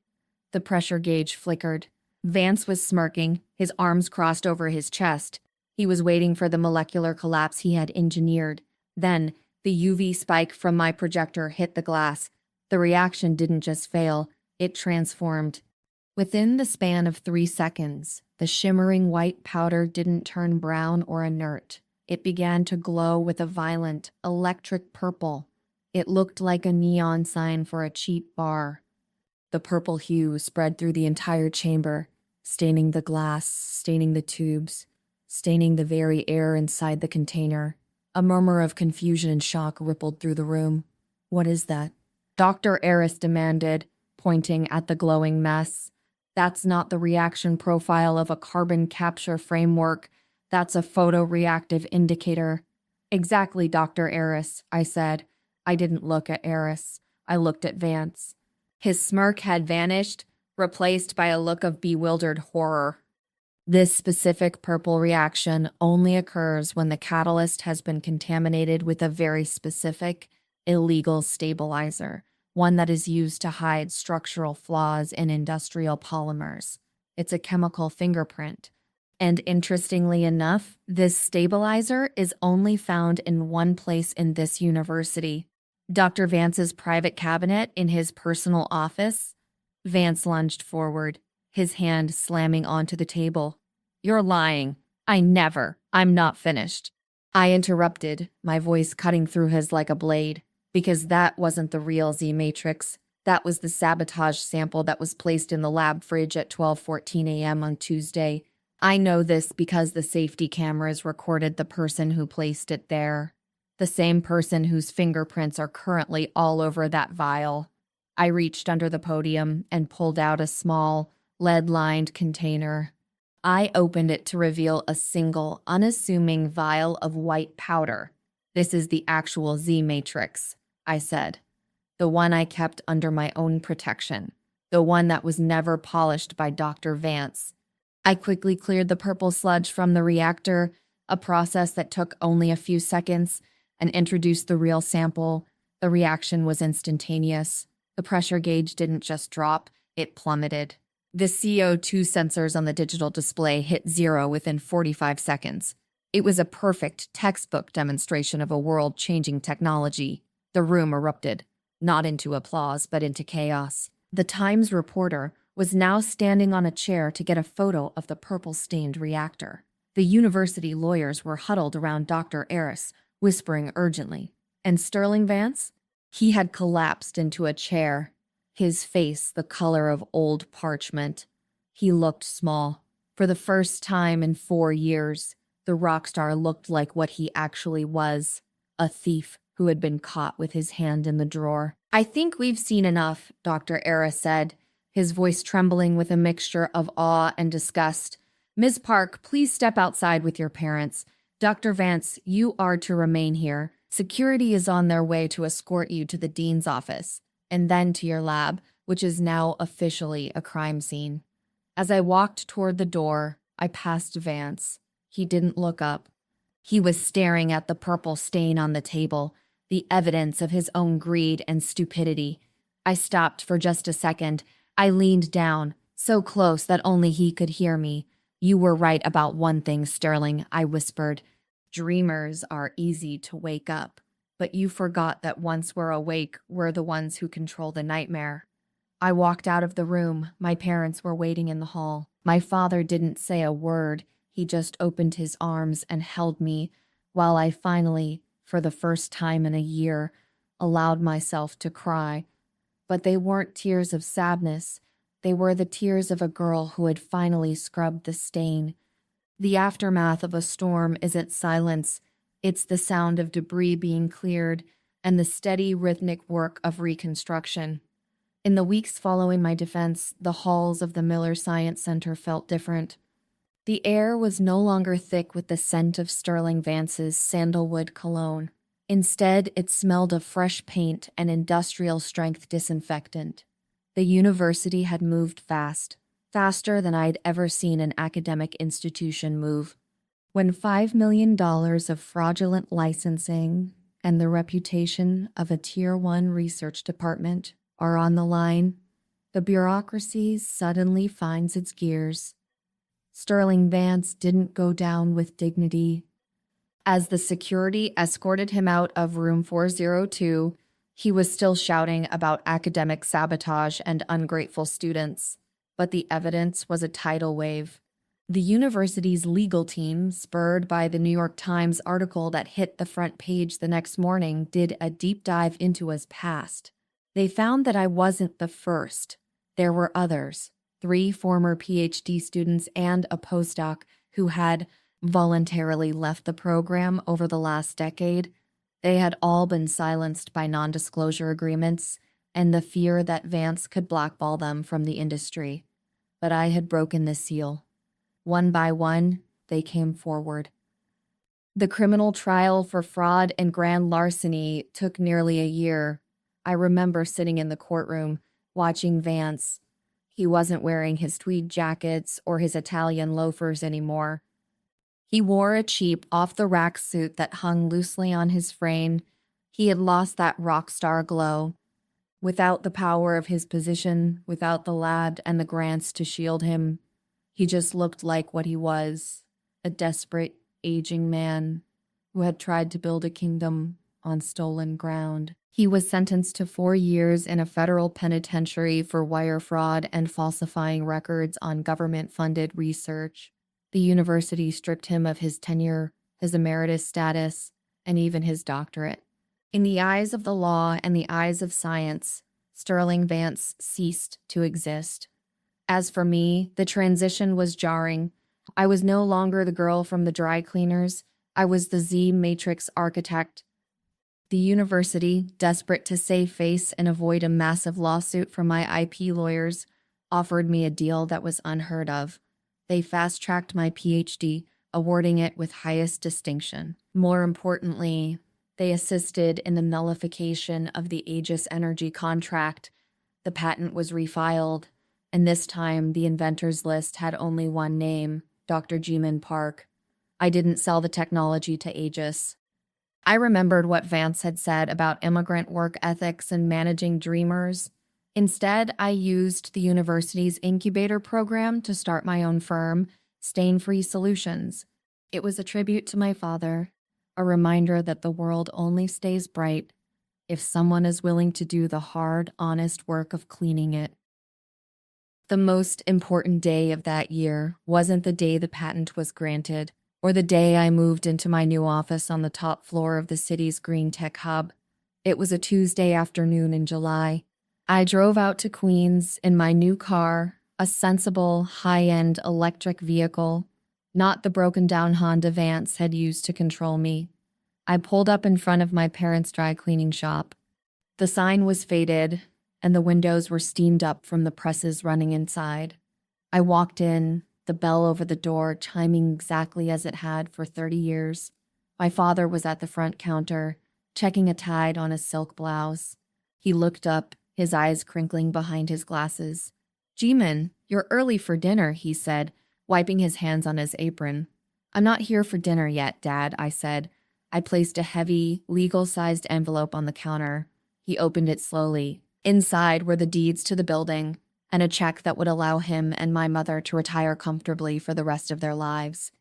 The pressure gauge flickered. Vance was smirking, his arms crossed over his chest. He was waiting for the molecular collapse he had engineered. Then, the UV spike from my projector hit the glass. The reaction didn't just fail, it transformed. Within the span of 3 seconds, the shimmering white powder didn't turn brown or inert. It began to glow with a violent, electric purple. It looked like a neon sign for a cheap bar. The purple hue spread through the entire chamber, staining the glass, staining the tubes, staining the very air inside the container. A murmur of confusion and shock rippled through the room. "What is that?" Dr. Eris demanded, pointing at the glowing mess. "That's not the reaction profile of a carbon capture framework. That's a photoreactive indicator." "Exactly, Dr. Eris," I said. I didn't look at Eris. I looked at Vance. His smirk had vanished, replaced by a look of bewildered horror. "This specific purple reaction only occurs when the catalyst has been contaminated with a very specific, illegal stabilizer, one that is used to hide structural flaws in industrial polymers. It's a chemical fingerprint. And interestingly enough, this stabilizer is only found in one place in this university. Dr. Vance's private cabinet in his personal office." Vance lunged forward, his hand slamming onto the table. "You're lying. I'm not finished." I interrupted, my voice cutting through his like a blade, because that wasn't the real Z matrix. That was the sabotage sample that was placed in the lab fridge at 12:14 a.m. on Tuesday. I know this because the safety cameras recorded the person who placed it there. The same person whose fingerprints are currently all over that vial. I reached under the podium and pulled out a small, lead-lined container. I opened it to reveal a single, unassuming vial of white powder. "This is the actual Z matrix," I said. "The one I kept under my own protection. The one that was never polished by Dr. Vance." I quickly cleared the purple sludge from the reactor, a process that took only a few seconds, and introduced the real sample. The reaction was instantaneous. The pressure gauge didn't just drop, it plummeted. The CO2 sensors on the digital display hit zero within 45 seconds. It was a perfect textbook demonstration of a world-changing technology. The room erupted, not into applause, but into chaos. The Times reporter was now standing on a chair to get a photo of the purple-stained reactor. The university lawyers were huddled around Dr. Eris, whispering urgently. And Sterling Vance? He had collapsed into a chair, his face the color of old parchment. He looked small. For the first time in 4 years, the rock star looked like what he actually was, a thief who had been caught with his hand in the drawer. "I think we've seen enough," Dr. Eris said, his voice trembling with a mixture of awe and disgust. "Ms. Park, please step outside with your parents. Dr. Vance, you are to remain here. Security is on their way to escort you to the dean's office, and then to your lab, which is now officially a crime scene." As I walked toward the door, I passed Vance. He didn't look up. He was staring at the purple stain on the table, the evidence of his own greed and stupidity. I stopped for just a second. I leaned down, so close that only he could hear me. "You were right about one thing, Sterling," I whispered. "Dreamers are easy to wake up, but you forgot that once we're awake, we're the ones who control the nightmare." I walked out of the room. My parents were waiting in the hall. My father didn't say a word. He just opened his arms and held me, while I finally, for the first time in a year, allowed myself to cry. But they weren't tears of sadness. They were the tears of a girl who had finally scrubbed the stain. The aftermath of a storm isn't silence. It's the sound of debris being cleared and the steady rhythmic work of reconstruction. In the weeks following my defense, the halls of the Miller Science Center felt different. The air was no longer thick with the scent of Sterling Vance's sandalwood cologne. Instead, it smelled of fresh paint and industrial-strength disinfectant. The university had moved fast, faster than I'd ever seen an academic institution move. When $5 million of fraudulent licensing and the reputation of a Tier 1 research department are on the line, the bureaucracy suddenly finds its gears. Sterling Vance didn't go down with dignity. As the security escorted him out of room 402, he was still shouting about academic sabotage and ungrateful students, but the evidence was a tidal wave. The university's legal team, spurred by the New York Times article that hit the front page the next morning, did a deep dive into his past. They found that I wasn't the first. There were others, 3 former PhD students and a postdoc who had voluntarily left the program over the last decade. They had all been silenced by non-disclosure agreements and the fear that Vance could blackball them from the industry. But I had broken the seal. One by one, they came forward. The criminal trial for fraud and grand larceny took nearly a year. I remember sitting in the courtroom, watching Vance. He wasn't wearing his tweed jackets or his Italian loafers anymore. He wore a cheap, off-the-rack suit that hung loosely on his frame. He had lost that rock star glow. Without the power of his position, without the lab and the grants to shield him, he just looked like what he was, a desperate, aging man who had tried to build a kingdom on stolen ground. He was sentenced to 4 years in a federal penitentiary for wire fraud and falsifying records on government-funded research. The university stripped him of his tenure, his emeritus status, and even his doctorate. In the eyes of the law and the eyes of science, Sterling Vance ceased to exist. As for me, the transition was jarring. I was no longer the girl from the dry cleaners. I was the Z-Matrix architect. The university, desperate to save face and avoid a massive lawsuit from my IP lawyers, offered me a deal that was unheard of. They fast-tracked my PhD, awarding it with highest distinction. More importantly, they assisted in the nullification of the Aegis Energy contract. The patent was refiled, and this time the inventors list had only one name, Dr. Jimin Park. I didn't sell the technology to Aegis. I remembered what Vance had said about immigrant work ethics and managing dreamers. Instead, I used the university's incubator program to start my own firm, Stain-Free Solutions. It was a tribute to my father, a reminder that the world only stays bright if someone is willing to do the hard, honest work of cleaning it. The most important day of that year wasn't the day the patent was granted, or the day I moved into my new office on the top floor of the city's green tech hub. It was a Tuesday afternoon in July. I drove out to Queens in my new car, a sensible, high-end electric vehicle, not the broken-down Honda Vance had used to control me. I pulled up in front of my parents' dry cleaning shop. The sign was faded, and the windows were steamed up from the presses running inside. I walked in, the bell over the door chiming exactly as it had for 30 years. My father was at the front counter, checking a tide on a silk blouse. He looked up, his eyes crinkling behind his glasses. "Jimin, you're early for dinner," he said, wiping his hands on his apron. "I'm not here for dinner yet, Dad," I said. I placed a heavy, legal-sized envelope on the counter. He opened it slowly. Inside were the deeds to the building and a check that would allow him and my mother to retire comfortably for the rest of their lives.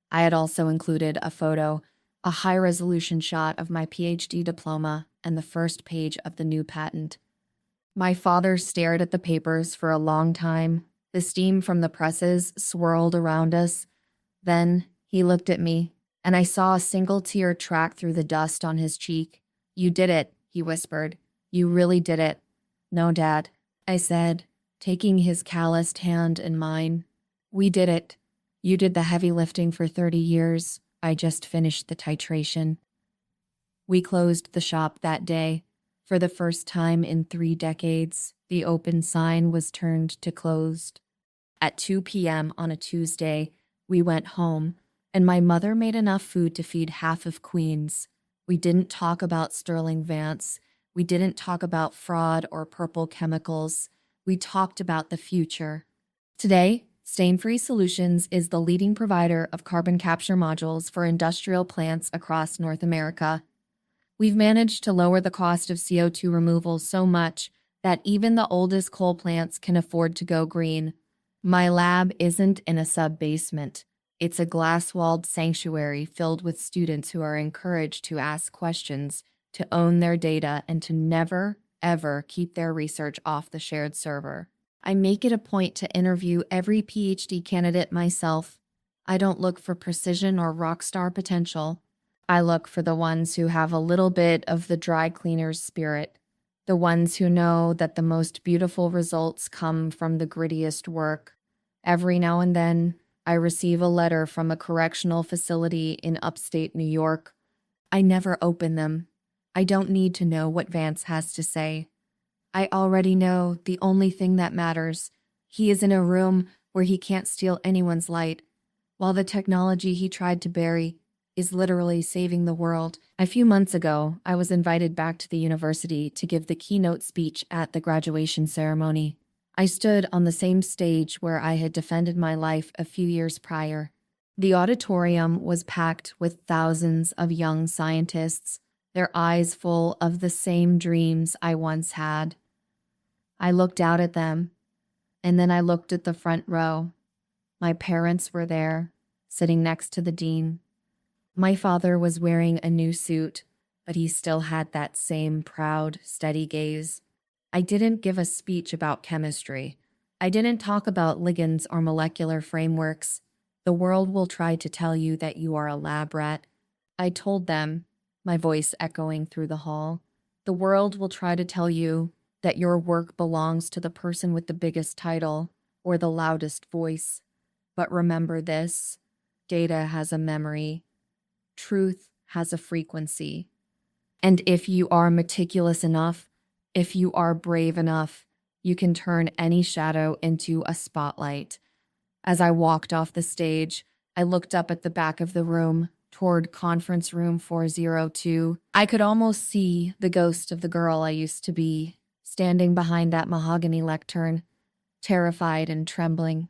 I had also included a photo, a high-resolution shot of my PhD diploma and the first page of the new patent. My father stared at the papers for a long time. The steam from the presses swirled around us. Then he looked at me, and I saw a single tear track through the dust on his cheek. "You did it," he whispered. "You really did it." "No, Dad," I said, taking his calloused hand in mine. "We did it. You did the heavy lifting for 30 years. I just finished the titration." We closed the shop that day. For the first time in 3 decades, the open sign was turned to closed. At 2 p.m. on a Tuesday, we went home, and my mother made enough food to feed half of Queens. We didn't talk about Sterling Vance. We didn't talk about fraud or purple chemicals. We talked about the future. Today, Stain-Free Solutions is the leading provider of carbon capture modules for industrial plants across North America. We've managed to lower the cost of CO2 removal so much that even the oldest coal plants can afford to go green. My lab isn't in a sub-basement. It's a glass-walled sanctuary filled with students who are encouraged to ask questions, to own their data, and to never, ever keep their research off the shared server. I make it a point to interview every PhD candidate myself. I don't look for precision or rock star potential. I look for the ones who have a little bit of the dry cleaner's spirit, the ones who know that the most beautiful results come from the grittiest work. Every now and then, I receive a letter from a correctional facility in upstate New York. I never open them. I don't need to know what Vance has to say. I already know the only thing that matters. He is in a room where he can't steal anyone's light, while the technology he tried to bury is literally saving the world. A few months ago, I was invited back to the university to give the keynote speech at the graduation ceremony. I stood on the same stage where I had defended my life a few years prior. The auditorium was packed with thousands of young scientists, their eyes full of the same dreams I once had. I looked out at them, and then I looked at the front row. My parents were there, sitting next to the dean. My father was wearing a new suit, but he still had that same proud, steady gaze. I didn't give a speech about chemistry. I didn't talk about ligands or molecular frameworks. The world will try to tell you that you are a lab rat. I told them, my voice echoing through the hall, the world will try to tell you that your work belongs to the person with the biggest title or the loudest voice. But remember this, data has a memory. Truth has a frequency. And if you are meticulous enough, if you are brave enough, you can turn any shadow into a spotlight. As I walked off the stage, I looked up at the back of the room, toward conference room 402. I could almost see the ghost of the girl I used to be, standing behind that mahogany lectern, terrified and trembling.